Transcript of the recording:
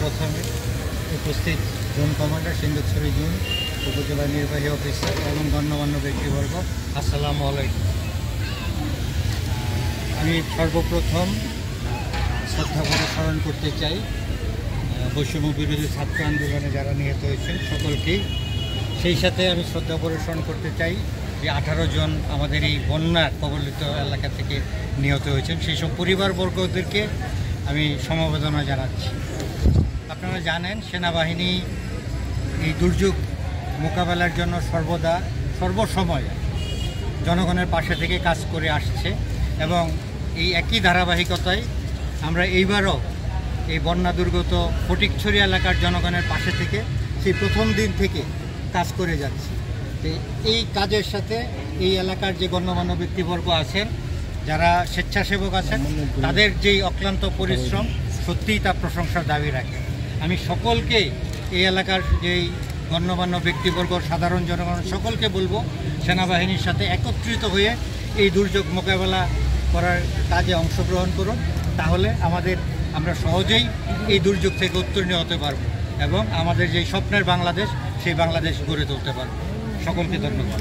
সর্বপ্রথমে উপস্থিত zone commander Sindhukchhari zone উপজেলা নির্বাহী অফিসার এবং গণ্যমান্য ব্যক্তিবর্গ, আসসালামু আলাইকুম। আমি সর্বপ্রথম শ্রদ্ধা করে স্মরণ করতে চাই বৈষম্য বিরোধী ছাত্র আন্দোলনে যারা নিহত হয়েছেন সকলকেই। সেই সাথে আমি শ্রদ্ধা করে স্মরণ করতে চাই যে 18 জন আমাদের এই বন্যার কবলিত এলাকা থেকে নিহত হয়েছেন, সেই সব পরিবারবর্গদেরকে আমি সমবেদনা জানাচ্ছি। আপনারা জানেন সেনাবাহিনী এই দুর্যোগ মোকাবেলার জন্য সর্বসময় জনগণের পাশে থেকে কাজ করে আসছে এবং এই একই ধারাবাহিকতায় আমরা এইবারও এই বন্যা দুর্গত ফটিকছড়ি এলাকার জনগণের পাশে থেকে সেই প্রথম দিন থেকে কাজ করে যাচ্ছি। তো এই কাজের সাথে এই এলাকার যে গণ্যমান্য ব্যক্তিবর্গ আছেন, যারা স্বেচ্ছাসেবক আছেন, তাদের যেই অক্লান্ত পরিশ্রম সত্যিই তা প্রশংসার দাবি রাখে। আমি সকলকে এই এলাকার যেই গণ্যমান্য ব্যক্তিবর্গ, সাধারণ জনগণ সকলকে বলবো সেনাবাহিনীর সাথে একত্রিত হয়ে এই দুর্যোগ মোকাবেলা করার কাজে অংশগ্রহণ করুন। তাহলে আমরা সহজেই এই দুর্যোগ থেকে উত্তীর্ণ হতে পারব এবং আমাদের যেই স্বপ্নের বাংলাদেশ, সেই বাংলাদেশ গড়ে তুলতে পারব। সকলকে ধন্যবাদ।